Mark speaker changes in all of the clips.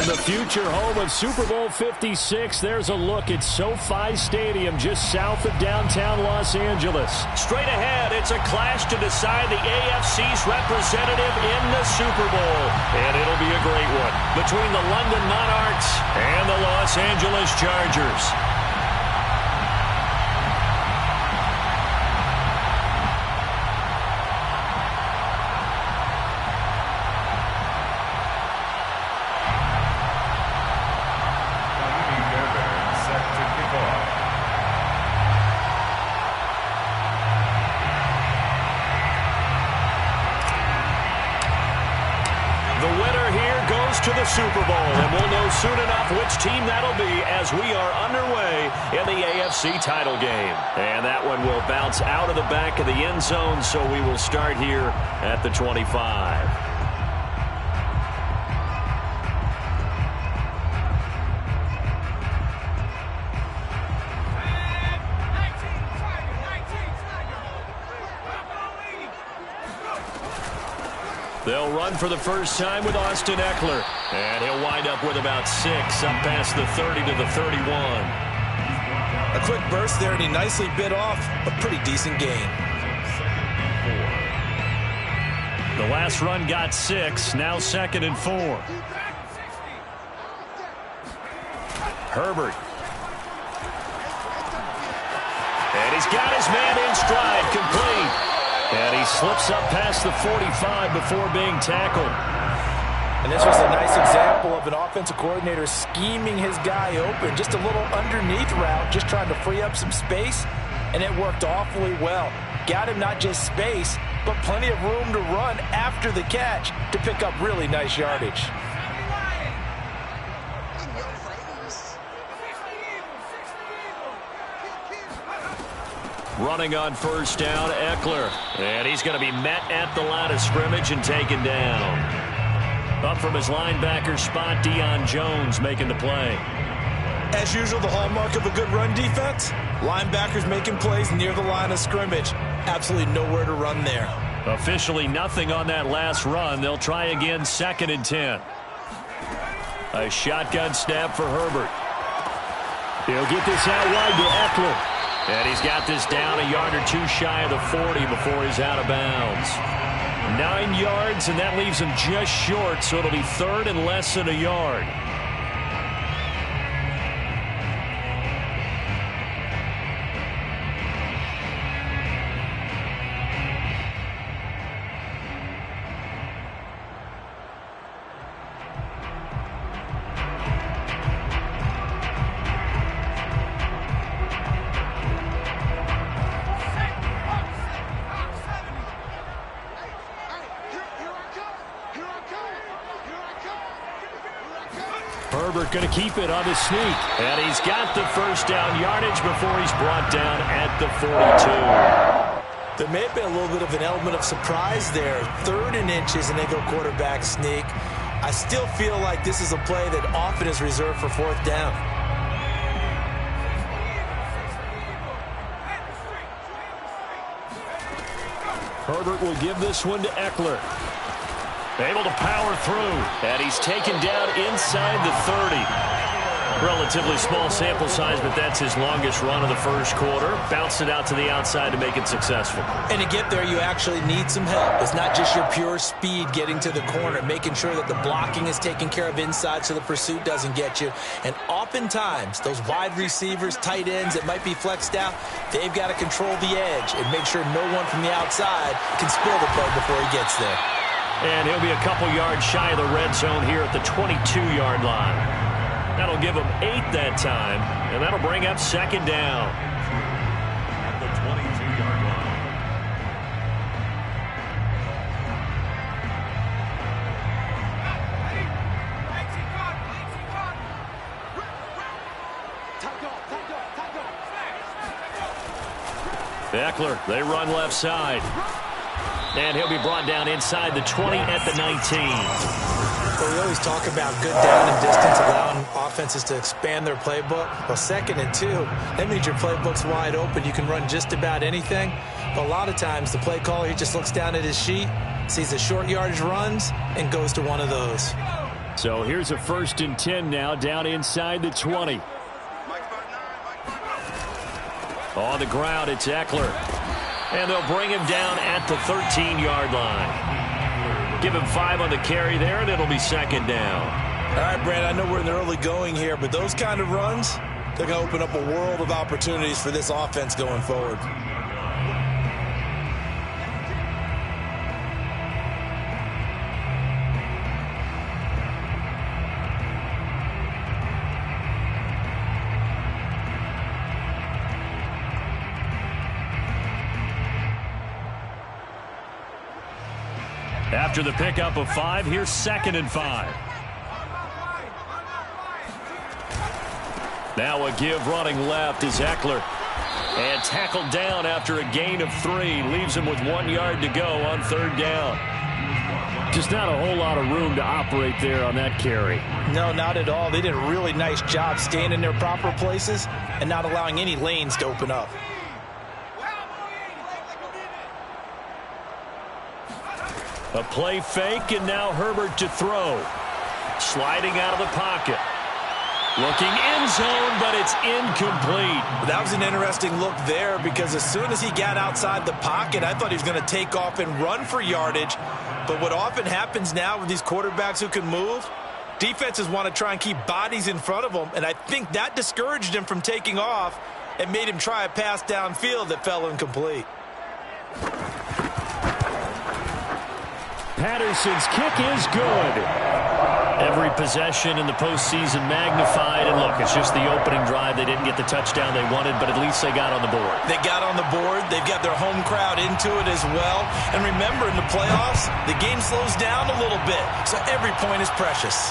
Speaker 1: the future home of Super Bowl 56, there's a look at SoFi Stadium just south of downtown Los Angeles. Straight ahead, it's a clash to decide the AFC's representative in the Super Bowl. And it'll be a great one between the London Monarchs and the Los Angeles Chargers. To the Super Bowl, and we'll know soon enough which team that'll be as we are underway in the AFC title game. And that one will bounce out of the back of the end zone, so we will start here at the 25. They'll run for the first time with Austin Ekeler. And he'll wind up with about 6 up past the 30 to the 31.
Speaker 2: A quick burst there, and he nicely bit off a pretty decent gain.
Speaker 1: The last run got 6, now 2nd and 4. Herbert. And he's got his man in stride, complete. And he slips up past the 45 before being tackled.
Speaker 2: And this was a nice example of an offensive coordinator scheming his guy open. Just a little underneath route, just trying to free up some space, and it worked awfully well. Got him not just space, but plenty of room to run after the catch to pick up really nice yardage.
Speaker 1: Running on first down, Ekeler. And he's going to be met at the line of scrimmage and taken down. Up from his linebacker spot, Deion Jones making the play.
Speaker 2: As usual, the hallmark of a good run defense, linebackers making plays near the line of scrimmage. Absolutely nowhere to run there.
Speaker 1: Officially nothing on that last run. They'll try again, 2nd and 10. A shotgun snap for Herbert. He'll get this out wide to Ekeler. And he's got this down a yard or 2 shy of the 40 before he's out of bounds. 9 yards, and that leaves him just short, so it'll be 3rd and less than a yard. Herbert going to keep it on the sneak. And he's got the first down yardage before he's brought down at the 42.
Speaker 2: There may have been a little bit of an element of surprise there. 3rd and inches, and they go quarterback sneak. I still feel like this is a play that often is reserved for 4th down.
Speaker 1: Herbert will give this one to Ekeler. Able to power through, and he's taken down inside the 30. Relatively small sample size, but that's his longest run of the first quarter. Bounced it out to the outside to make it successful.
Speaker 2: And to get there, you actually need some help. It's not just your pure speed getting to the corner, making sure that the blocking is taken care of inside so the pursuit doesn't get you. And oftentimes, those wide receivers, tight ends that might be flexed out, they've got to control the edge and make sure no one from the outside can spill the play before he gets there.
Speaker 1: And he'll be a couple yards shy of the red zone here at the 22-yard line. That'll give him 8 that time, and that'll bring up 2nd down. At the 22-yard line. Ekeler, they run left side. And he'll be brought down inside the 20 at the 19.
Speaker 2: Well, we always talk about good down and distance, allowing offenses to expand their playbook. Well, 2nd and 2, that means your playbook's wide open. You can run just about anything. But a lot of times, the play caller, he just looks down at his sheet, sees the short yardage runs, and goes to one of those.
Speaker 1: So here's a 1st and 10 now, down inside the 20. On the ground, it's Eckler. And they'll bring him down at the 13-yard line. Give him 5 on the carry there, and it'll be 2nd down.
Speaker 2: All right, Brandon, I know we're in the early going here, but those kind of runs, they're going to open up a world of opportunities for this offense going forward.
Speaker 1: After the pickup of 5, here's 2nd and 5. Now a give running left is Eckler. And tackled down after a gain of 3. Leaves him with 1 yard to go on 3rd down. Just not a whole lot of room to operate there on that carry.
Speaker 2: No, not at all. They did a really nice job staying in their proper places and not allowing any lanes to open up.
Speaker 1: A play fake, and now Herbert to throw. Sliding out of the pocket. Looking end zone, but it's incomplete.
Speaker 2: That was an interesting look there because as soon as he got outside the pocket, I thought he was going to take off and run for yardage. But what often happens now with these quarterbacks who can move, defenses want to try and keep bodies in front of them, and I think that discouraged him from taking off and made him try a pass downfield that fell incomplete.
Speaker 1: Patterson's kick is good. Every possession in the postseason magnified. And look, it's just the opening drive. They didn't get the touchdown they wanted, but at least they got on the board.
Speaker 2: They got on the board. They've got their home crowd into it as well. And remember, in the playoffs, the game slows down a little bit, so every point is precious.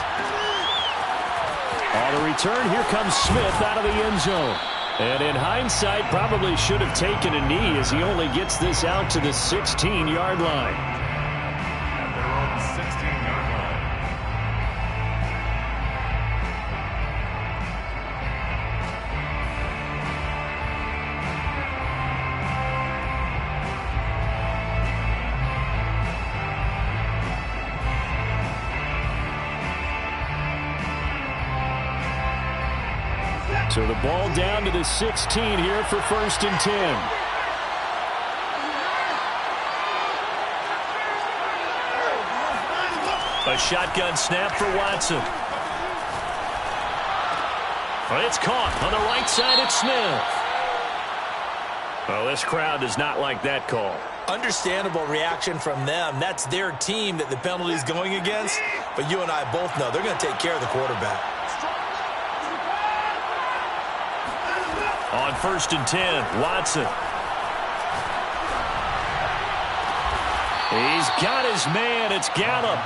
Speaker 1: On the return, here comes Smith out of the end zone. And in hindsight, probably should have taken a knee as he only gets this out to the 16-yard line. So the ball down to the 16 here for 1st and 10. A shotgun snap for Watson. It's caught on the right side. It's Smith. Well, this crowd does not like that call.
Speaker 2: Understandable reaction from them. That's their team that the penalty is going against. But you and I both know they're going to take care of the quarterback.
Speaker 1: On 1st and 10, Watson. He's got his man. It's Gallup.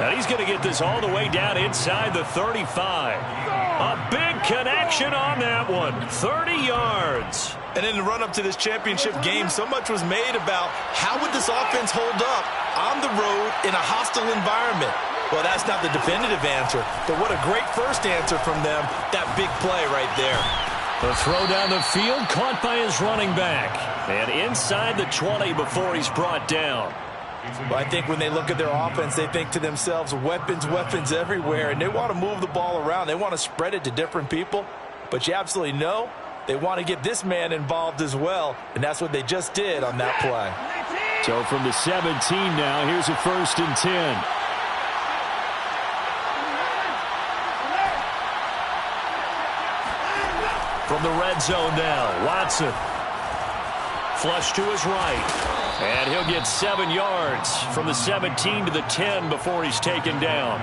Speaker 1: And he's going to get this all the way down inside the 35. A big connection on that one. 30 yards.
Speaker 2: And in the run-up to this championship game, so much was made about how would this offense hold up on the road in a hostile environment. Well, that's not the definitive answer, but what a great first answer from them. That big play right there.
Speaker 1: The throw down the field, caught by his running back. And inside the 20 before he's brought down.
Speaker 2: Well, I think when they look at their offense, they think to themselves, weapons, weapons everywhere, and they want to move the ball around. They want to spread it to different people, but you absolutely know they want to get this man involved as well, and that's what they just did on that play.
Speaker 1: So from the 17 now, here's a 1st and 10. From the red zone now, Watson. Flush to his right. And he'll get 7 yards from the 17 to the 10 before he's taken down.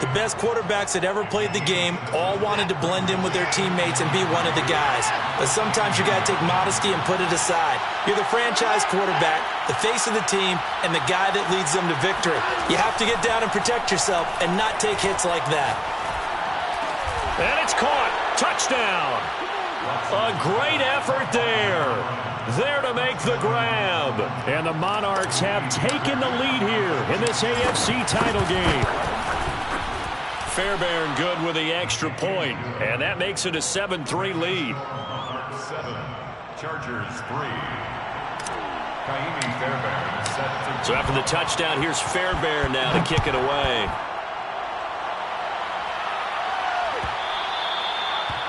Speaker 2: The best quarterbacks that ever played the game all wanted to blend in with their teammates and be one of the guys. But sometimes you got to take modesty and put it aside. You're the franchise quarterback, the face of the team, and the guy that leads them to victory. You have to get down and protect yourself and not take hits like that.
Speaker 1: And it's caught. Touchdown. A great effort there. There to make the grab. And the Monarchs have taken the lead here in this AFC title game. Fairbairn good with the extra point, and that makes it a 7-3 lead.
Speaker 3: 7, Chargers 3. Kaimi Fairbairn set to...
Speaker 1: So after the touchdown, here's Fairbairn now to kick it away.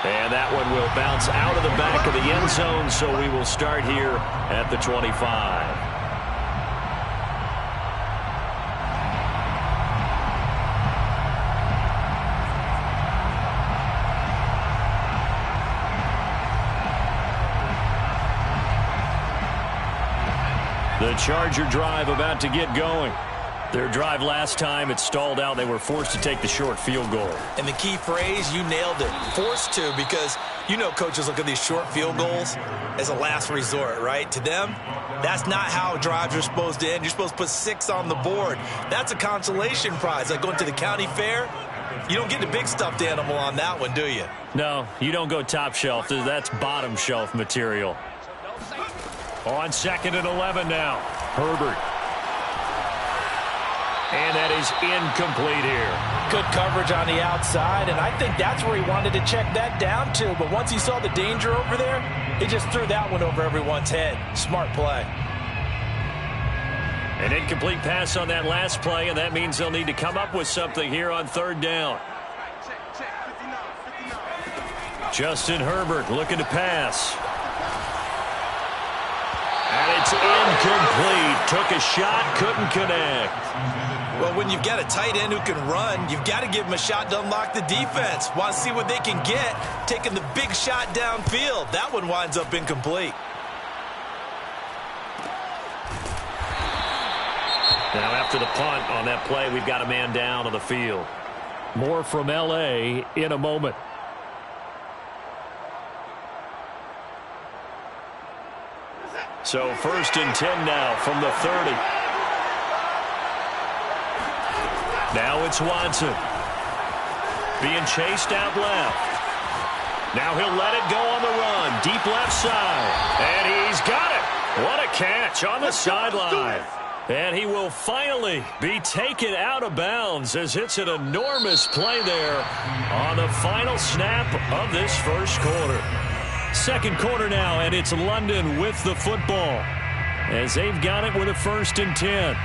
Speaker 1: And that one will bounce out of the back of the end zone, so we will start here at the 25. The Charger drive about to get going. Their drive last time, it stalled out. They were forced to take the short field goal.
Speaker 2: And the key phrase, you nailed it, forced to, because you know coaches look at these short field goals as a last resort, right? To them, that's not how drives are supposed to end. You're supposed to put 6 on the board. That's a consolation prize. Like going to the county fair, you don't get the big stuffed animal on that one, do you?
Speaker 1: No, you don't go top shelf. That's bottom shelf material. On 2nd and 11 now. Herbert. And that is incomplete here.
Speaker 2: Good coverage on the outside, and I think that's where he wanted to check that down to. But once he saw the danger over there, he just threw that one over everyone's head. Smart play.
Speaker 1: An incomplete pass on that last play, and that means they'll need to come up with something here on 3rd down. Justin Herbert looking to pass. And it's incomplete. Took a shot, couldn't connect.
Speaker 2: Well, when you've got a tight end who can run, you've got to give him a shot to unlock the defense. Want to see what they can get, taking the big shot downfield. That one winds up incomplete.
Speaker 1: Now, after the punt on that play, we've got a man down on the field. More from L.A. in a moment. So 1st and 10 now from the 30. Now it's Watson. Being chased out left. Now he'll let it go on the run. Deep left side. And he's got it. What a catch on the sideline. And he will finally be taken out of bounds as it's an enormous play there on the final snap of this first quarter. 2nd quarter now, and it's London with the football as they've got it with a 1st and 10.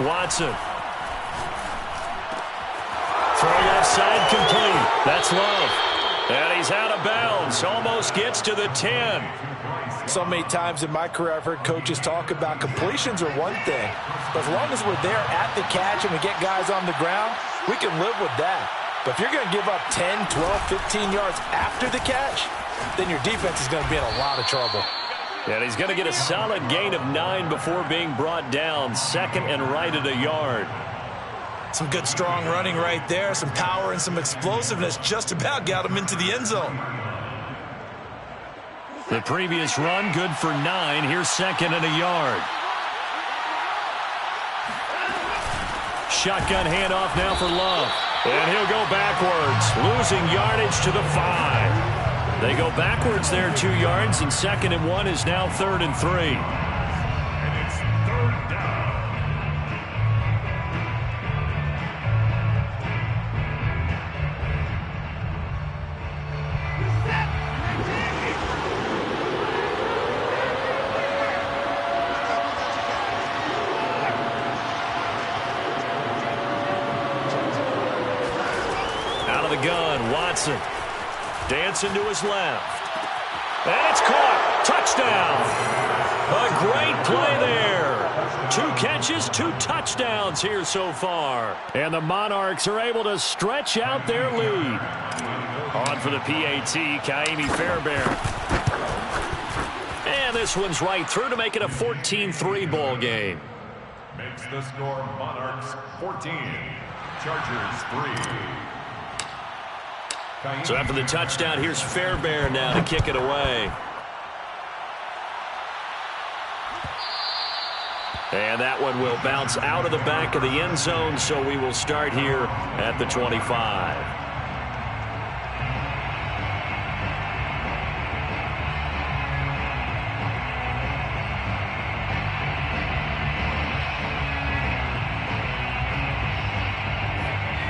Speaker 1: Watson. Throw left side complete. That's Love. And he's out of bounds. Almost gets to the 10.
Speaker 2: So many times in my career I've heard coaches talk about completions are one thing. But as long as we're there at the catch and we get guys on the ground, we can live with that. But if you're going to give up 10, 12, 15 yards after the catch, then your defense is going to be in a lot of trouble.
Speaker 1: And he's going to get a solid gain of 9 before being brought down. 2nd and right at a yard.
Speaker 2: Some good strong running right there. Some power and some explosiveness just about got him into the end zone.
Speaker 1: The previous run good for 9. Here's 2nd and a yard. Shotgun handoff now for Love. And he'll go backwards, losing yardage to the 5. They go backwards there 2 yards, and 2nd and 1 is now 3rd and 3.
Speaker 3: And it's 3rd down.
Speaker 1: Out of the gun, Watson. Dancing to his left. And it's caught. Touchdown. A great play there. 2 catches, 2 touchdowns here so far. And the Monarchs are able to stretch out their lead. On for the PAT, Ka'imi Fairbairn. And this one's right through to make it a 14-3 ball game.
Speaker 3: Makes the score Monarchs 14, Chargers 3.
Speaker 1: So after the touchdown, here's Fairbairn now to kick it away. And that one will bounce out of the back of the end zone, so we will start here at the 25.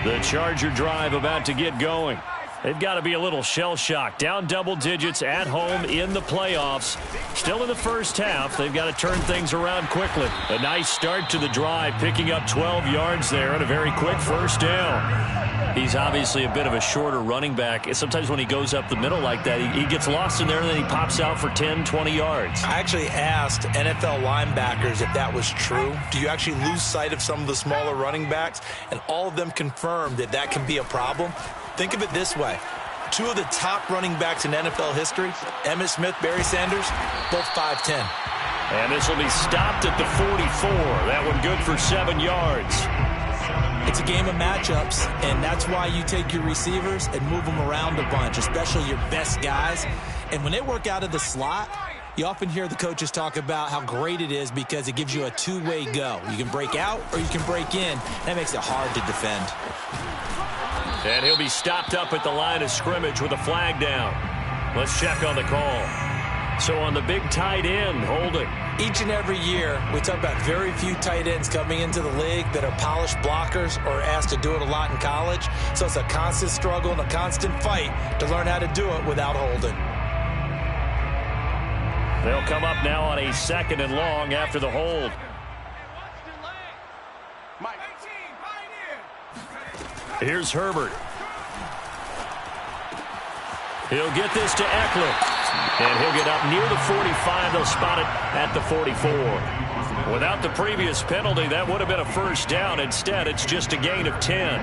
Speaker 1: The Charger drive about to get going. They've got to be a little shell-shocked. Down double digits at home in the playoffs. Still in the first half. They've got to turn things around quickly. A nice start to the drive, picking up 12 yards there and a very quick first down. He's obviously a bit of a shorter running back. Sometimes when he goes up the middle like that, he gets lost in there and then he pops out for 10, 20 yards.
Speaker 2: I actually asked NFL linebackers if that was true. Do you actually lose sight of some of the smaller running backs? And all of them confirmed that that can be a problem. Think of it this way. 2 of the top running backs in NFL history, Emmitt Smith, Barry Sanders, both 5'10".
Speaker 1: And this will be stopped at the 44. That one good for 7 yards.
Speaker 2: It's a game of matchups, and that's why you take your receivers and move them around a bunch, especially your best guys. And when they work out of the slot, you often hear the coaches talk about how great it is because it gives you a two-way go. You can break out or you can break in. That makes it hard to defend.
Speaker 1: And he'll be stopped up at the line of scrimmage with a flag down. Let's check on the call. So on the big tight end, holding.
Speaker 2: Each and every year, we talk about very few tight ends coming into the league that are polished blockers or asked to do it a lot in college. So it's a constant struggle and a constant fight to learn how to do it without holding.
Speaker 1: They'll come up now on a 2nd and long after the hold. Here's Herbert. He'll get this to Eckler. And he'll get up near the 45. They'll spot it at the 44. Without the previous penalty, that would have been a first down. Instead, it's just a gain of 10.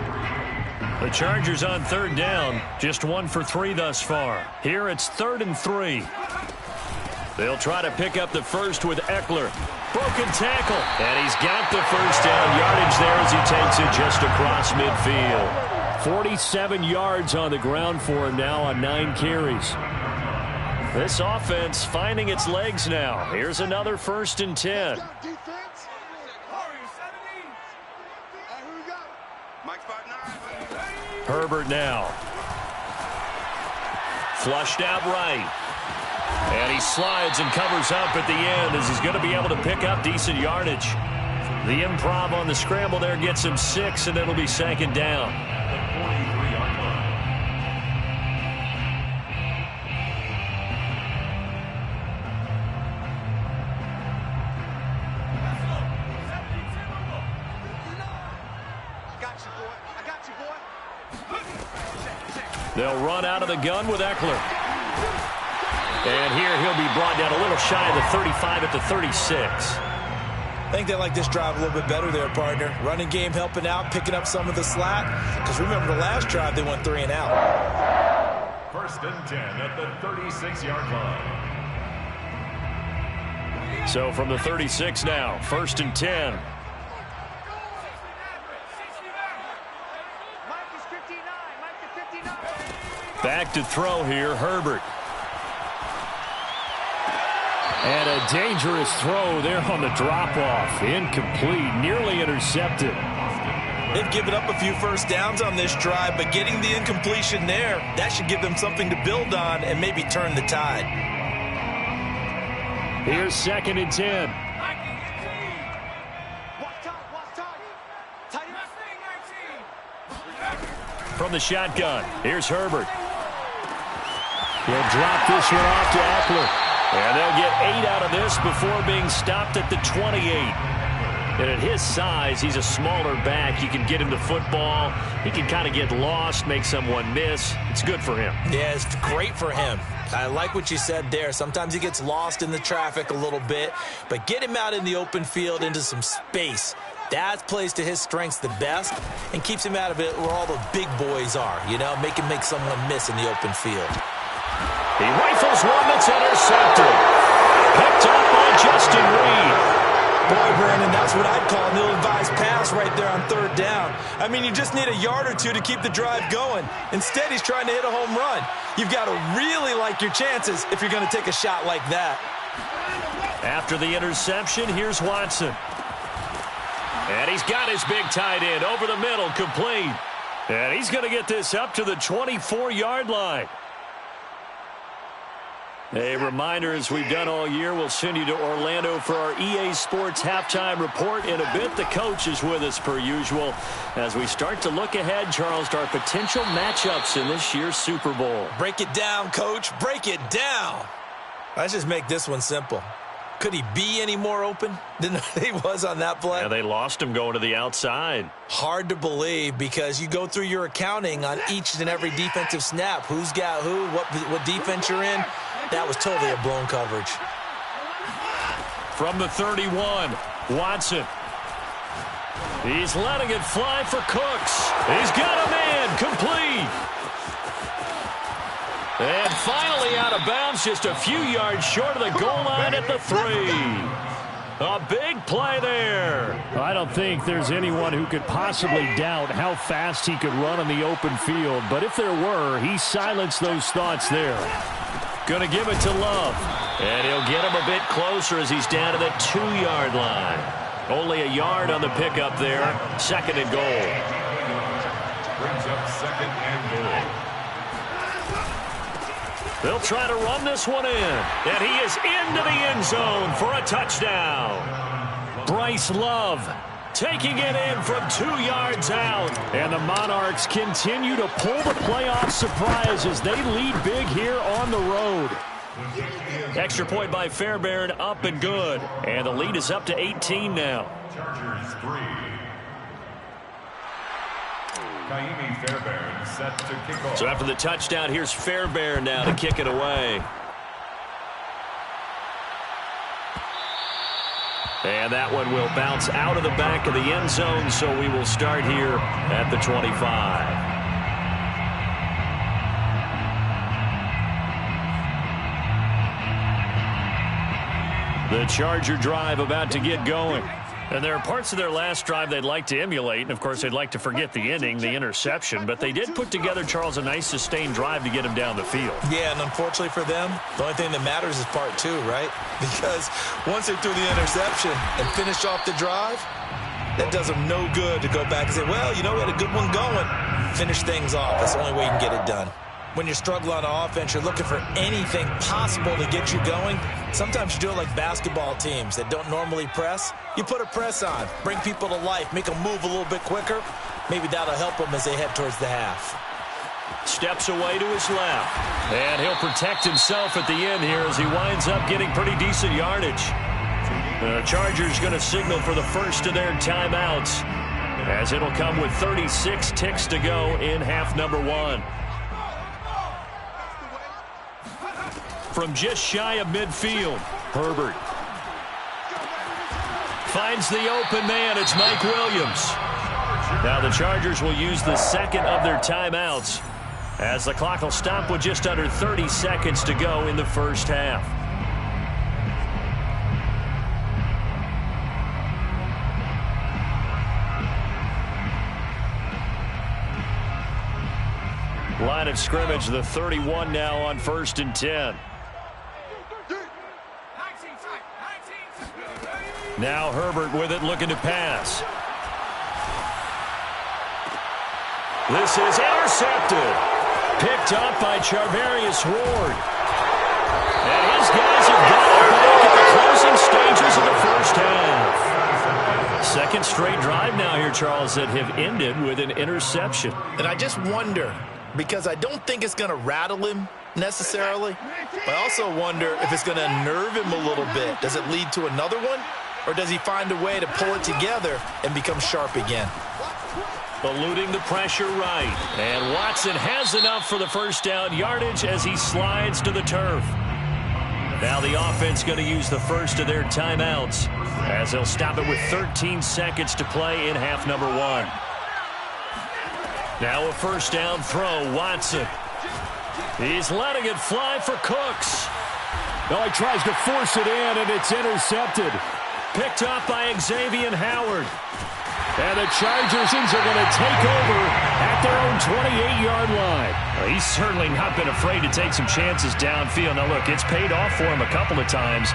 Speaker 1: The Chargers on 3rd down, just 1 for 3 thus far. Here it's 3rd and 3. They'll try to pick up the first with Eckler. Broken tackle. And he's got the first down yardage there as he takes it just across midfield. 47 yards on the ground for him now on 9 carries. This offense finding its legs now. Here's another 1st and 10. Herbert now. Flushed out right. And he slides and covers up at the end as he's going to be able to pick up decent yardage. The improv on the scramble there gets him 6, and it'll be 2nd down. They'll run out of the gun with Eckler. And here he'll be brought down a little shy of the 35 at the 36.
Speaker 2: I think they like this drive a little bit better there, partner. Running game helping out, picking up some of the slack. Because remember the last drive, they went 3 and out.
Speaker 3: 1st and 10 at the 36-yard line.
Speaker 1: So from the 36 now, 1st and 10. Back to throw here, Herbert. And a dangerous throw there on the drop-off. Incomplete, nearly intercepted.
Speaker 2: They've given up a few first downs on this drive, but getting the incompletion there, that should give them something to build on and maybe turn the tide.
Speaker 1: Here's 2nd and 10. From the shotgun, here's Herbert. He'll drop this one off to Eckler. And they'll get 8 out of this before being stopped at the 28. And at his size, he's a smaller back. You can get him to football. He can kind of get lost, make someone miss. It's good for him.
Speaker 2: Yeah, it's great for him. I like what you said there. Sometimes he gets lost in the traffic a little bit, but get him out in the open field into some space. That plays to his strengths the best and keeps him out of it where all the big boys are, you know, make someone miss in the open field.
Speaker 1: He rifles one that's intercepted. Picked up by Justin Reed.
Speaker 2: Boy, Brandon, that's what I'd call an ill-advised pass right there on third down. I mean, you just need a yard or two to keep the drive going. Instead, he's trying to hit a home run. You've got to really like your chances if you're going to take a shot like that.
Speaker 1: After the interception, here's Watson. And he's got his big tight end over the middle, complete. And he's going to get this up to the 24-yard line. A reminder, as we've done all year, we'll send you to Orlando for our EA Sports halftime report in a bit. The coach is with us per usual as we start to look ahead, Charles, to our potential matchups in this year's Super Bowl.
Speaker 2: Break it down, Coach. Break it down. Let's just make this one simple. Could he be any more open than he was on that play?
Speaker 1: Yeah, they lost him going to the outside.
Speaker 2: Hard to believe because you go through your accounting on each and every defensive snap. Who's got who, what defense you're in. That was totally a blown coverage.
Speaker 1: From the 31, Watson. He's letting it fly for Cooks. He's got a man, complete. And finally out of bounds, just a few yards short of the goal line at the 3. A big play there.
Speaker 4: I don't think there's anyone who could possibly doubt how fast he could run on the open field. But if there were, he silenced those thoughts there.
Speaker 1: Going to give it to Love. And he'll get him a bit closer as he's down to the 2-yard line. Only a yard on the pickup there. 2nd and goal.
Speaker 3: Brings up 2nd and goal.
Speaker 1: They'll try to run this one in. And he is into the end zone for a touchdown. Bryce Love taking it in from 2 yards out.
Speaker 4: And the Monarchs continue to pull the playoff surprise as they lead big here on the road.
Speaker 1: Extra point by Fairbairn, up and good. And the lead is up to 18 now.
Speaker 3: Chargers 3. Kaimi Fairbairn set to kick off.
Speaker 1: So after the touchdown, here's Fairbairn now to kick it away. And that one will bounce out of the back of the end zone, so we will start here at the 25. The Charger drive about to get going. And there are parts of their last drive they'd like to emulate. And, of course, they'd like to forget the ending, the interception. But they did put together, Charles, a nice sustained drive to get him down the field.
Speaker 2: Yeah, and unfortunately for them, the only thing that matters is part 2, right? Because once they threw the interception and finished off the drive, that does them no good to go back and say, well, you know, we had a good one going. Finish things off. That's the only way you can get it done. When you're struggling on offense, you're looking for anything possible to get you going. Sometimes you do it like basketball teams that don't normally press. You put a press on, bring people to life, make them move a little bit quicker. Maybe that'll help them as they head towards the half.
Speaker 1: Steps away to his left. And he'll protect himself at the end here as he winds up getting pretty decent yardage. The Chargers going to signal for the first of their timeouts as it'll come with 36 ticks to go in half number 1. From just shy of midfield, Herbert finds the open man. It's Mike Williams. Now the Chargers will use the second of their timeouts as the clock will stop with just under 30 seconds to go in the first half. Line of scrimmage, the 31 now on 1st and 10. Now Herbert with it, looking to pass. This is intercepted. Picked up by Charvarius Ward. And his guys have got it back at the closing stages of the first half. Second straight drive now here, Charles, that have ended with an interception.
Speaker 2: And I just wonder, because I don't think it's going to rattle him necessarily, but I also wonder if it's going to nerve him a little bit. Does it lead to another one? Or does he find a way to pull it together and become sharp again?
Speaker 1: eluding the pressure right. And Watson has enough for the first down yardage as he slides to the turf. Now the offense going to use the first of their timeouts as they'll stop it with 13 seconds to play in half number 1. Now a first down throw, Watson. He's letting it fly for Cooks.
Speaker 4: No, he tries to force it in, and it's intercepted.
Speaker 1: Picked up by Xavier Howard.
Speaker 4: And the Chargers are going to take over at their own 28-yard line.
Speaker 1: Well, he's certainly not been afraid to take some chances downfield. Now, look, it's paid off for him a couple of times.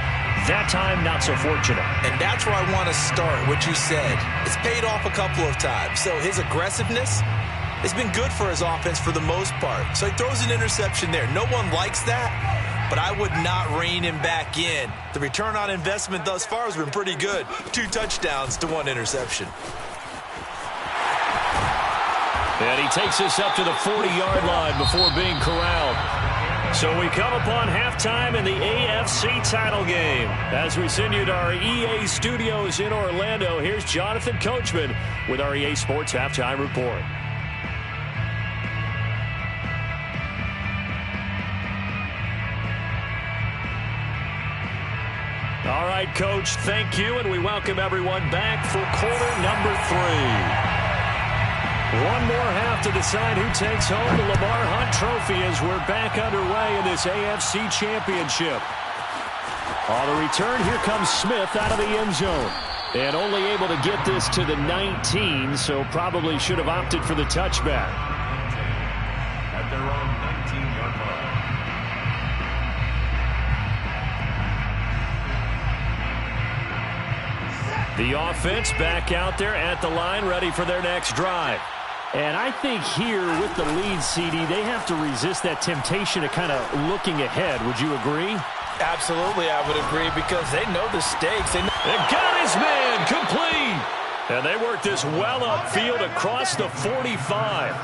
Speaker 1: That time, not so fortunate.
Speaker 2: And that's where I want to start, what you said. It's paid off a couple of times. So his aggressiveness has been good for his offense for the most part. So he throws an interception there. No one likes that, but I would not rein him back in. The return on investment thus far has been pretty good. 2 touchdowns to 1 interception.
Speaker 1: And he takes us up to the 40-yard line before being corralled. So we come upon halftime in the AFC title game. As we send you to our EA studios in Orlando, here's Jonathan Coachman with our EA Sports Halftime Report. All right, Coach, thank you, and we welcome everyone back for quarter number 3. One more half to decide who takes home the Lamar Hunt Trophy as we're back underway in this AFC Championship. On the return, here comes Smith out of the end zone. And only able to get this to the 19, so probably should have opted for the touchback.
Speaker 3: At their own 19-yard line.
Speaker 1: The offense back out there at the line, ready for their next drive.
Speaker 4: And I think here with the lead, CD, they have to resist that temptation of kind of looking ahead. Would you agree?
Speaker 2: Absolutely, I would agree, because they know the stakes. They
Speaker 1: got his man complete. And they work this well upfield across the 45.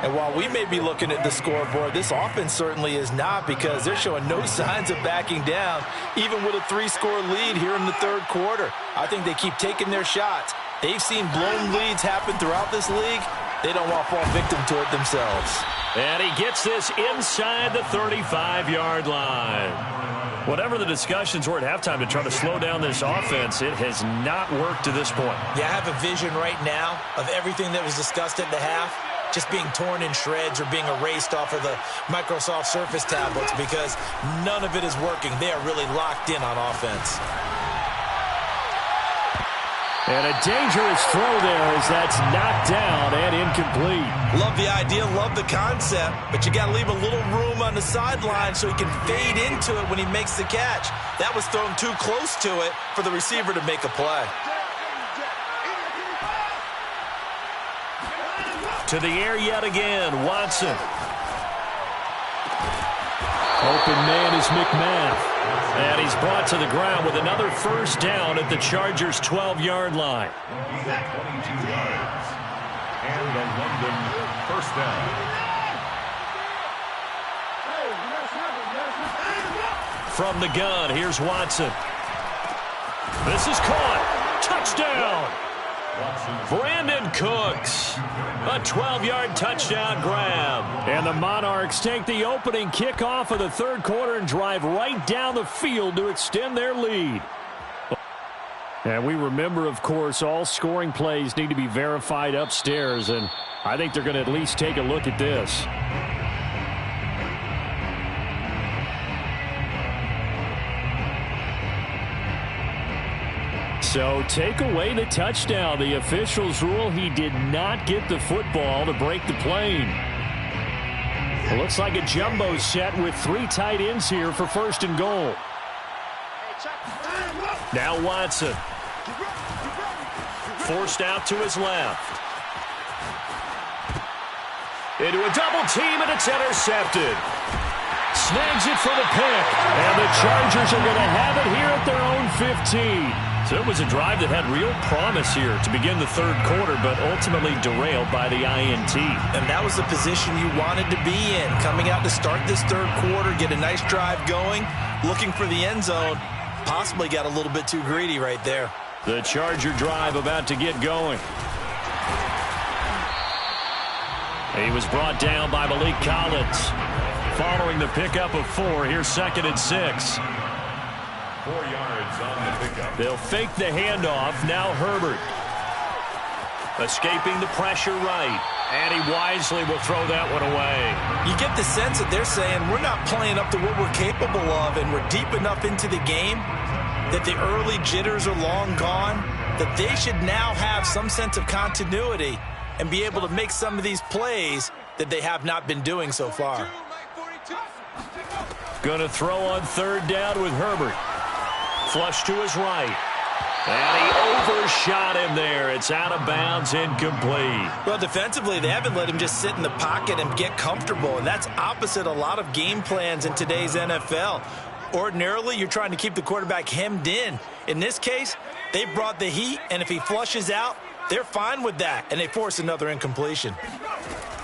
Speaker 2: And while we may be looking at the scoreboard, this offense certainly is not, because they're showing no signs of backing down, even with a 3-score lead here in the third quarter. I think they keep taking their shots. They've seen blown leads happen throughout this league. They don't want to fall victim to it themselves.
Speaker 1: And he gets this inside the 35-yard line. Whatever the discussions were at halftime to try to slow down this offense, it has not worked to this point.
Speaker 2: Yeah, I have a vision right now of everything that was discussed at the half just being torn in shreds or being erased off of the Microsoft Surface tablets, because none of it is working. They are really locked in on offense.
Speaker 4: And a dangerous throw there as that's knocked down and incomplete.
Speaker 2: Love the idea, love the concept, but you got to leave a little room on the sideline so he can fade into it when he makes the catch. That was thrown too close to it for the receiver to make a play.
Speaker 1: To the air yet again, Watson.
Speaker 4: Open man is McMath.
Speaker 1: And he's brought to the ground with another first down at the Chargers' 12-yard line.
Speaker 3: 22 yards. And the London first down.
Speaker 1: From the gun, here's Watson. This is caught. Touchdown. Brandon Cooks. A 12-yard touchdown grab.
Speaker 4: And the Monarchs take the opening kickoff of the third quarter and drive right down the field to extend their lead. And we remember, of course, all scoring plays need to be verified upstairs, and I think they're going to at least take a look at this. So take away the touchdown. The officials rule he did not get the football to break the plane. It looks like a jumbo set with 3 tight ends here for first and goal.
Speaker 1: Now Watson. Forced out to his left. Into a double team, and it's intercepted. Snags it for the pick.
Speaker 4: And the Chargers are going to have it here at their own 15.
Speaker 1: So it was a drive that had real promise here to begin the third quarter, but ultimately derailed by the INT.
Speaker 2: And that was the position you wanted to be in. Coming out to start this third quarter, get a nice drive going, looking for the end zone. Possibly got a little bit too greedy right there.
Speaker 1: The Charger drive about to get going.
Speaker 4: He was brought down by Malik Collins. Following the pickup of 4, here's 2nd and 6.
Speaker 3: 4 yards on the pickup.
Speaker 4: They'll fake the handoff. Now Herbert. Escaping the pressure right. And he wisely will throw that one away.
Speaker 2: You get the sense that they're saying we're not playing up to what we're capable of, and we're deep enough into the game that the early jitters are long gone, that they should now have some sense of continuity and be able to make some of these plays that they have not been doing so far.
Speaker 4: Going to throw on 3rd down with Herbert. Flush to his right. And he overshot him there. It's out of bounds, incomplete.
Speaker 2: Well, defensively, they haven't let him just sit in the pocket and get comfortable, and that's opposite a lot of game plans in today's NFL. Ordinarily, you're trying to keep the quarterback hemmed in. In this case, they brought the heat, and if he flushes out, they're fine with that, and they force another incompletion.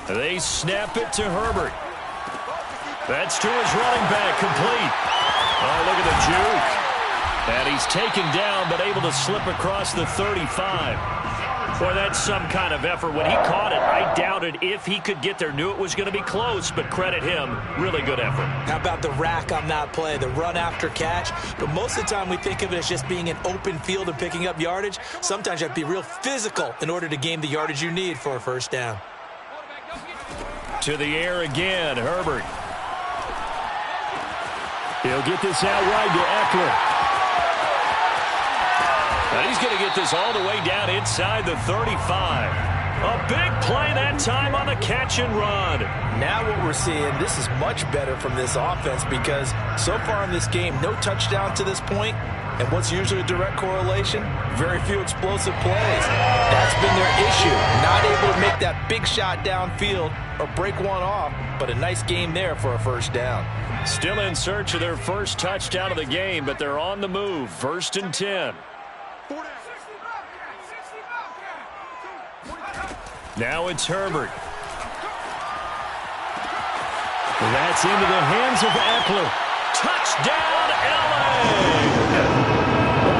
Speaker 4: They snap it to Herbert. That's to his running back, complete. Oh, look at the juke. And he's taken down, but able to slip across the 35. Boy, that's some kind of effort. When he caught it, I doubted if he could get there. Knew it was going to be close, but credit him. Really good effort.
Speaker 2: How about the rack on that play, the run after catch? But most of the time we think of it as just being an open field and picking up yardage. Sometimes you have to be real physical in order to gain the yardage you need for a first down.
Speaker 4: To the air again, Herbert. He'll get this out wide to Eckler. And he's going to get this all the way down inside the 35. A big play that time on the catch and run.
Speaker 2: Now what we're seeing, this is much better from this offense because so far in this game, no touchdown to this point. And what's usually a direct correlation? Very few explosive plays. That's been their issue. Not able to make that big shot downfield or break one off, but a nice game there for a first down.
Speaker 4: Still in search of their first touchdown of the game, but they're on the move. 1st and 10. Now it's Herbert. That's into the hands of Eckler. Touchdown, LA!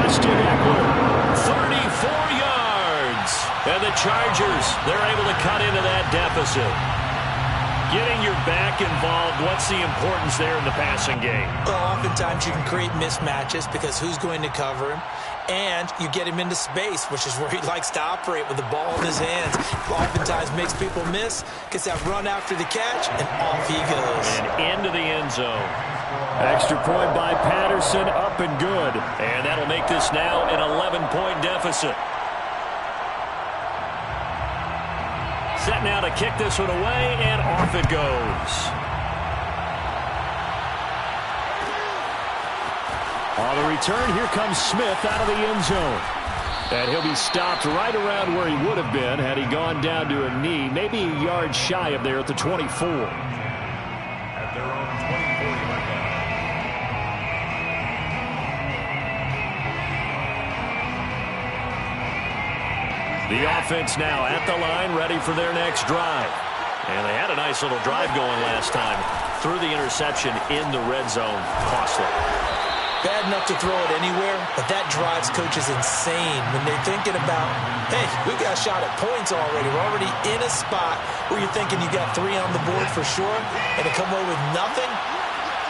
Speaker 4: Austin Eckler, 34 yards. And the Chargers, they're able to cut into that deficit. Getting your back involved, what's the importance there in the passing game?
Speaker 2: Well, oftentimes you can create mismatches because who's going to cover him? And you get him into space, which is where he likes to operate with the ball in his hands. Oftentimes makes people miss, gets that run after the catch, and off he goes.
Speaker 4: And into the end zone. Extra point by Patterson, up and good. And that'll make this now an 11-point deficit. Set now to kick this one away, and off it goes. On the return, here comes Smith out of the end zone. And he'll be stopped right around where he would have been had he gone down to a knee, maybe a yard shy of there at the 24.
Speaker 3: At their own 24-yard line.
Speaker 4: The offense now at the line, ready for their next drive. And they had a nice little drive going last time. Threw the interception in the red zone. Costly.
Speaker 2: Bad enough to throw it anywhere, but that drives coaches insane when they're thinking about, hey, we've got a shot at points already. We're already in a spot where you're thinking you got 3 on the board for sure, and to come away with nothing,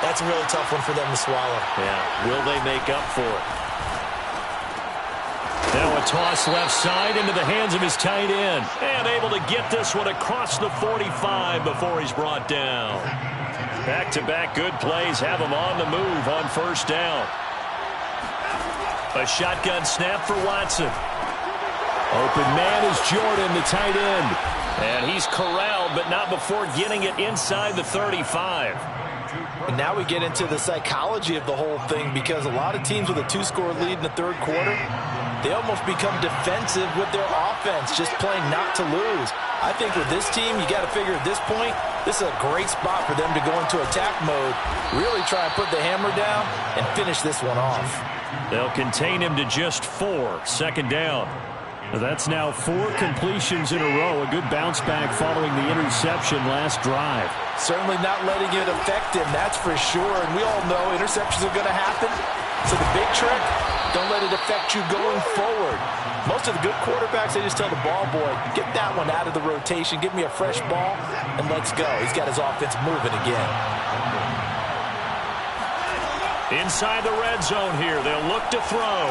Speaker 2: that's a really tough one for them to swallow.
Speaker 4: Yeah, will they make up for it? Now a toss left side into the hands of his tight end. And able to get this one across the 45 before he's brought down. Back-to-back good plays have him on the move on first down. A shotgun snap for Watson. Open man is Jordan, the tight end. And he's corralled, but not before getting it inside the 35.
Speaker 2: And now we get into the psychology of the whole thing because a lot of teams with a 2-score lead in the third quarter, they almost become defensive with their offense, just playing not to lose. I think with this team, you got to figure at this point, this is a great spot for them to go into attack mode, really try and put the hammer down and finish this one off.
Speaker 4: They'll contain him to just 4. Second down. That's now 4 completions in a row. A good bounce back following the interception last drive.
Speaker 2: Certainly not letting it affect him, that's for sure. And we all know interceptions are going to happen. So the big trick, Don't let it affect you going forward. Most of the good quarterbacks, they just tell the ball boy, get that one out of the rotation, give me a fresh ball, and let's go. He's got his offense moving again.
Speaker 1: Inside the red zone here, they'll look to throw.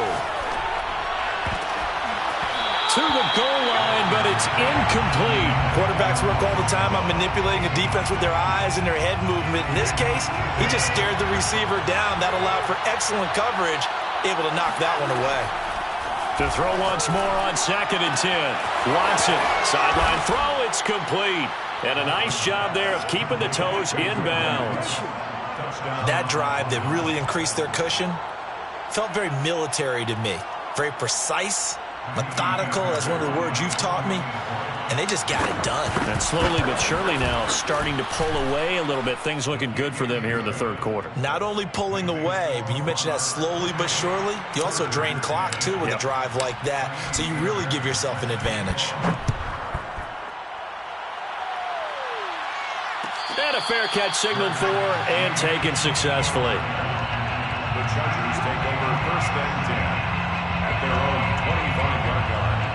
Speaker 1: To the goal line, but it's incomplete.
Speaker 2: Quarterbacks work all the time on manipulating a defense with their eyes and their head movement. In this case, he just stared the receiver down. That allowed for excellent coverage, able to knock that one away.
Speaker 1: To throw once more on 2nd and 10. Watson, sideline throw, it's complete. And a nice job there of keeping the toes in bounds.
Speaker 2: That drive that really increased their cushion felt very military to me. Very precise, methodical, that's one of the words you've taught me, and they just got it done.
Speaker 1: And slowly but surely now starting to pull away a little bit. Things looking good for them here in the third quarter.
Speaker 2: Not only pulling away, but you mentioned that slowly but surely, you also drain clock too with a drive like that, so you really give yourself an advantage.
Speaker 1: And a fair catch signaled for and taken successfully.
Speaker 3: The Chargers take over 1st and 10 at their own 25-yard line.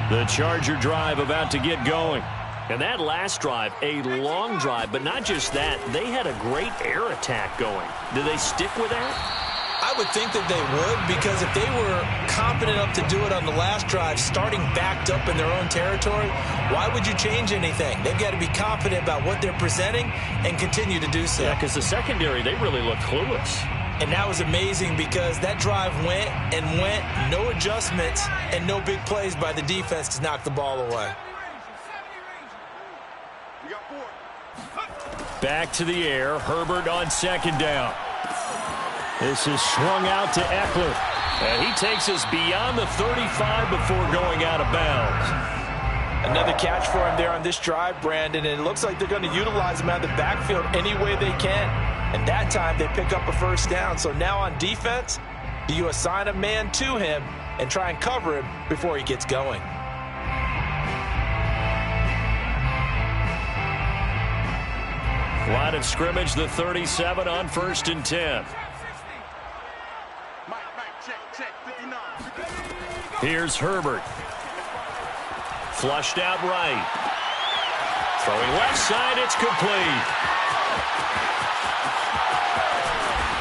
Speaker 1: The Charger drive about to get going. And that last drive, a long drive, but not just that, they had a great air attack going. Do they stick with that?
Speaker 2: I would think that they would, because if they were confident enough to do it on the last drive, starting backed up in their own territory, why would you change anything? They've got to be confident about what they're presenting and continue to do so.
Speaker 1: Yeah, because the secondary, they really looked clueless.
Speaker 2: And that was amazing because that drive went and went, no adjustments, and no big plays by the defense to knock the ball away.
Speaker 1: Back to the air, Herbert on 2nd down. This is swung out to Eckler. And he takes us beyond the 35 before going out of bounds.
Speaker 2: Another catch for him there on this drive, Brandon, and it looks like they're going to utilize him out of the backfield any way they can. And that time they pick up a 1st down. So now on defense, do you assign a man to him and try and cover him before he gets going?
Speaker 1: Line of scrimmage, the 37 on 1st and 10. Here's Herbert. Flushed out right. Throwing left side, it's complete.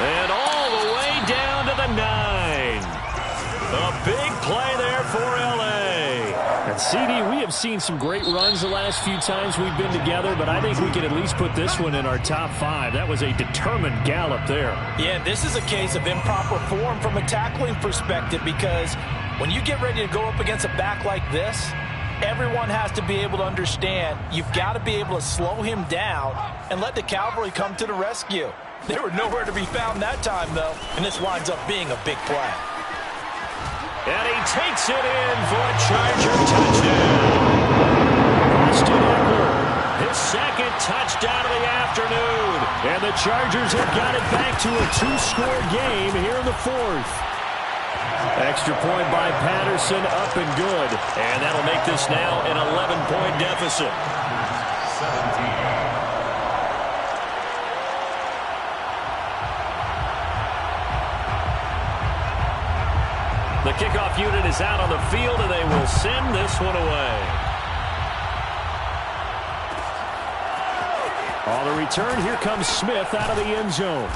Speaker 1: And all the way down to the 9. A big play there for L.A.
Speaker 4: And CD, we have seen some great runs the last few times we've been together, but I think we can at least put this one in our top 5. That was a determined gallop there.
Speaker 2: Yeah, this is a case of improper form from a tackling perspective, because when you get ready to go up against a back like this, everyone has to be able to understand you've got to be able to slow him down and let the cavalry come to the rescue. They were nowhere to be found that time, though, and this winds up being a big play.
Speaker 1: And he takes it in for a Charger touchdown. Austin Eckler, his 2nd touchdown of the afternoon. And the Chargers have got it back to a 2-score game here in the 4th. Extra point by Patterson, up and good. And that'll make this now an 11-point deficit.
Speaker 3: 17.
Speaker 1: The kickoff unit is out on the field, and they will send this one away.
Speaker 4: On the return, here comes Smith out of the end zone.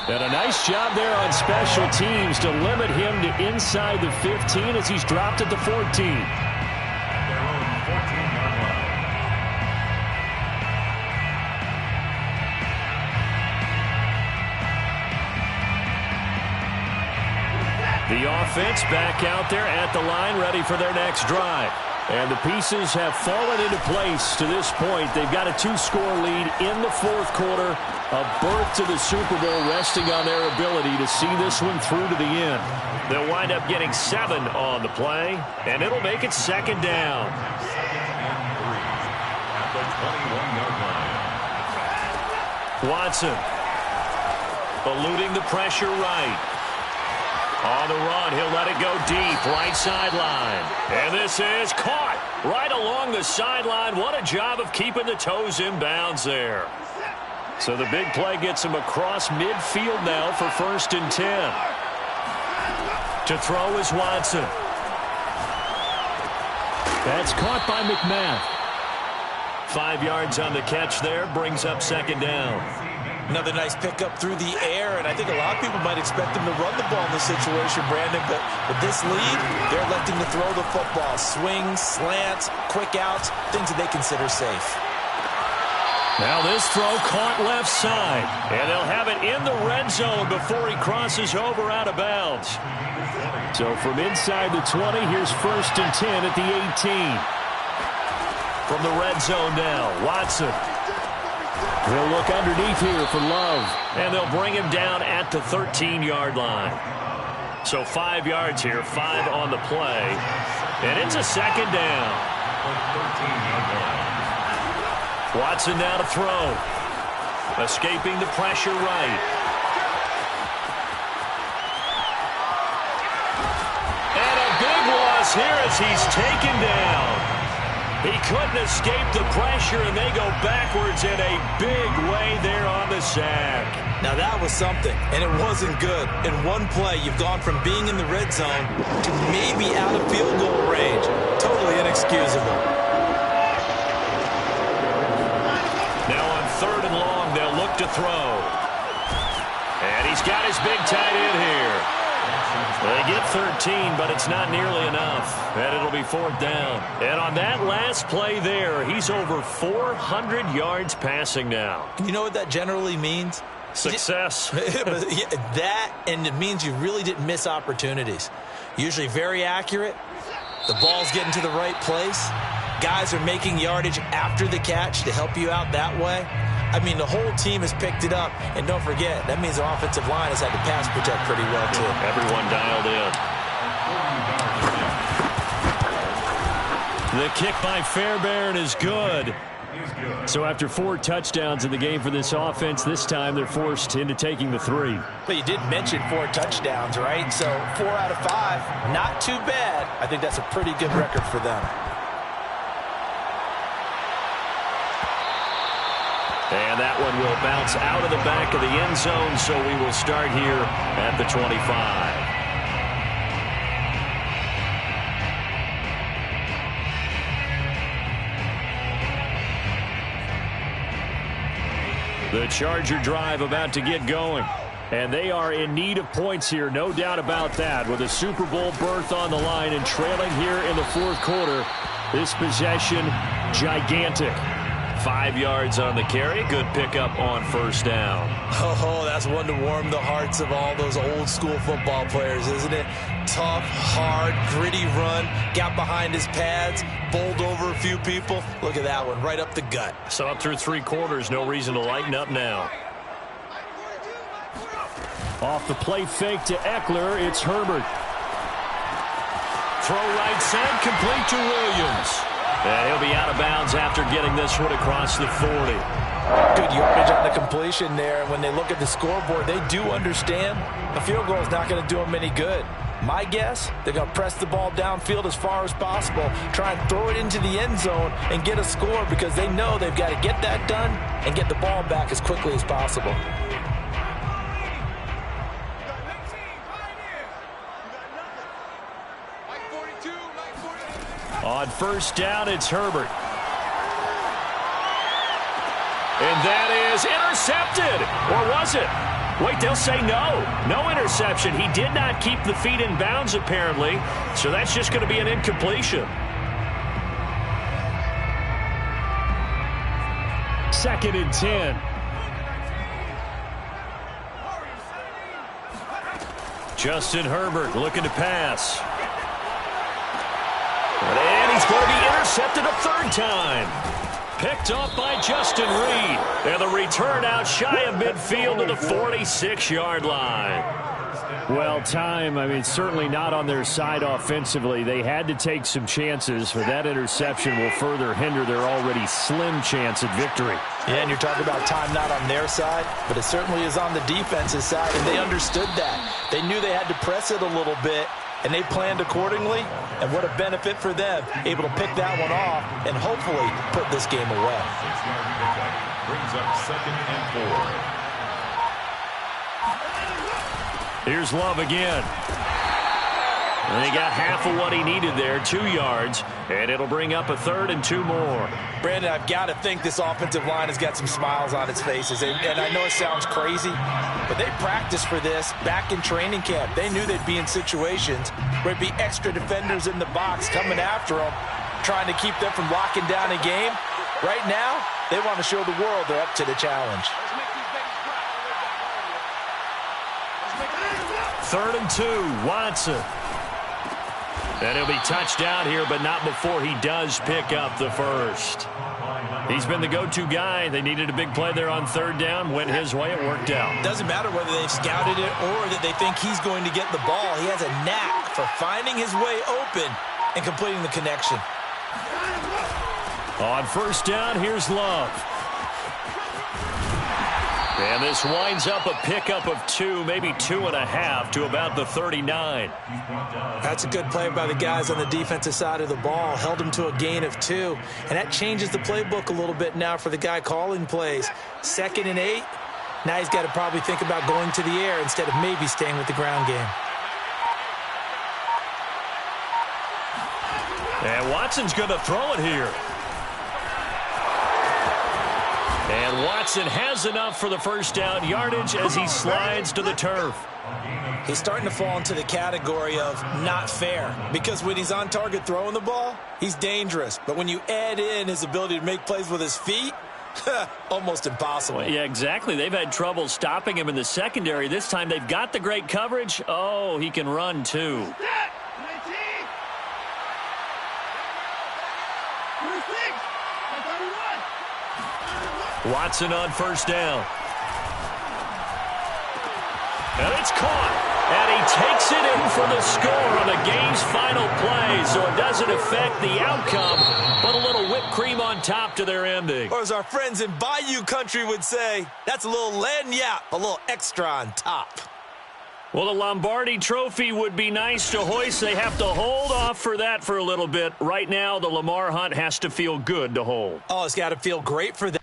Speaker 4: And a nice job there on special teams to limit him to inside the 15 as he's dropped at the 14.
Speaker 3: Their own 14-yard line.
Speaker 1: The offense back out there at the line, ready for their next drive. And the pieces have fallen into place to this point. They've got a 2-score lead in the 4th quarter. A berth to the Super Bowl resting on their ability to see this one through to the end. They'll wind up getting 7 on the play, and it'll make it 2nd down.
Speaker 3: 2nd and 3 at the 21-yard line.
Speaker 1: Watson eluding the pressure right. On the run, he'll let it go deep, right sideline. And this is caught right along the sideline. What a job of keeping the toes in bounds there. So the big play gets him across midfield now for 1st and 10. To throw is Watson.
Speaker 4: That's caught by McMath.
Speaker 1: 5 yards on the catch there, brings up 2nd down.
Speaker 2: Another nice pickup through the air, and I think a lot of people might expect him to run the ball in this situation, Brandon, but with this lead, they're electing to throw the football. Swings, slants, quick outs, things that they consider safe.
Speaker 1: Now this throw caught left side, and they'll have it in the red zone before he crosses over out of bounds.
Speaker 4: So from inside the 20, here's 1st and 10 at the 18.
Speaker 1: From the red zone now, Watson.
Speaker 4: He'll look underneath here for Love.
Speaker 1: And they'll bring him down at the 13-yard line. So 5 yards here, 5 on the play. And it's a 2nd down. Watson now to throw. Escaping the pressure right. And a big loss here as he's taken down. He couldn't escape the pressure, and they go backwards in a big way there on the sack.
Speaker 2: Now that was something, and it wasn't good. In one play, you've gone from being in the red zone to maybe out of field goal range. Totally inexcusable.
Speaker 1: Now on 3rd and long, they'll look to throw. And he's got his big tight end here. They get 13, but it's not nearly enough. And it'll be 4th down. And on that last play there, he's over 400 yards passing now.
Speaker 2: You know what that generally means?
Speaker 1: Success.
Speaker 2: That, and it means you really didn't miss opportunities. Usually very accurate. The ball's getting to the right place. Guys are making yardage after the catch to help you out that way. I mean, the whole team has picked it up. And don't forget, that means the offensive line has had to pass protect pretty well, too.
Speaker 1: Everyone dialed in. The kick by Fairbairn is good.
Speaker 4: So after 4 touchdowns in the game for this offense, this time they're forced into taking the 3.
Speaker 2: But you did mention 4 touchdowns, right? So 4 out of 5, not too bad. I think that's a pretty good record for them.
Speaker 1: And that one will bounce out of the back of the end zone, so we will start here at the 25. The Charger drive about to get going. And they are in need of points here, no doubt about that. With a Super Bowl berth on the line and trailing here in the 4th quarter, this possession, gigantic. 5 yards on the carry. Good pickup on 1st down.
Speaker 2: Oh, that's one to warm the hearts of all those old school football players, isn't it? Tough, hard, gritty run. Got behind his pads, bowled over a few people. Look at that one, right up the gut.
Speaker 1: So up through 3 quarters, no reason to lighten up now.
Speaker 4: Off the play fake to Eckler, it's Herbert.
Speaker 1: Throw right side, complete to Williams. And he'll be out of bounds after getting this one across the 40.
Speaker 2: Good yardage on the completion there. And when they look at the scoreboard, they do understand a field goal is not going to do them any good. My guess, they're going to press the ball downfield as far as possible, try and throw it into the end zone and get a score because they know they've got to get that done and get the ball back as quickly as possible.
Speaker 1: On 1st down, it's Herbert. And that is intercepted. Or was it? Wait, they'll say no. No interception. He did not keep the feet in bounds, apparently. So that's just going to be an incompletion.
Speaker 4: 2nd and 10.
Speaker 1: Justin Herbert looking to pass. And he's going to be intercepted a 3rd time. Picked up by Justin Reed. And the return out shy of midfield to the 46-yard line.
Speaker 4: Well, time, certainly not on their side offensively. They had to take some chances, for that interception will further hinder their already slim chance at victory.
Speaker 2: Yeah, and you're talking about time not on their side, but it certainly is on the defense's side, and they understood that. They knew they had to press it a little bit, and they planned accordingly, and what a benefit for them, able to pick that one off and hopefully put this game away.
Speaker 3: 6-yard pickup brings up 2nd and 4.
Speaker 1: Here's Love again. And he got half of what he needed there, 2 yards, and it'll bring up a 3rd and 2 more.
Speaker 2: Brandon, I've got to think this offensive line has got some smiles on its faces, and I know it sounds crazy, but they practiced for this back in training camp. They knew they'd be in situations where it'd be extra defenders in the box coming after them, trying to keep them from locking down a game. Right now, they want to show the world they're up to the challenge.
Speaker 1: 3rd and 2, Watson. And he'll be touched down here, but not before he does pick up the first. He's been the go-to guy. They needed a big play there on 3rd down. Went his way. It worked out.
Speaker 2: Doesn't matter whether they've scouted it or that they think he's going to get the ball. He has a knack for finding his way open and completing the connection.
Speaker 1: On 1st down, here's Love. And this winds up a pickup of 2, maybe 2.5 to about the 39.
Speaker 2: That's a good play by the guys on the defensive side of the ball. Held him to a gain of 2. And that changes the playbook a little bit now for the guy calling plays. 2nd and 8. Now he's got to probably think about going to the air instead of maybe staying with the ground game.
Speaker 1: And Watson's going to throw it here. And Watson has enough for the 1st down yardage as he slides to the turf.
Speaker 2: He's starting to fall into the category of not fair, because when he's on target throwing the ball, he's dangerous. But when you add in his ability to make plays with his feet, almost impossible.
Speaker 1: Well, yeah, exactly. They've had trouble stopping him in the secondary. This time they've got the great coverage. Oh, he can run too. Watson on 1st down. And it's caught. And he takes it in for the score on the game's final play. So it doesn't affect the outcome, but a little whipped cream on top to their ending.
Speaker 2: Or as our friends in Bayou Country would say, that's a little lagniappe, a little extra on top.
Speaker 1: Well, the Lombardi Trophy would be nice to hoist. They have to hold off for that for a little bit. Right now, the Lamar Hunt has to feel good to hold.
Speaker 2: Oh, it's got to feel great for them.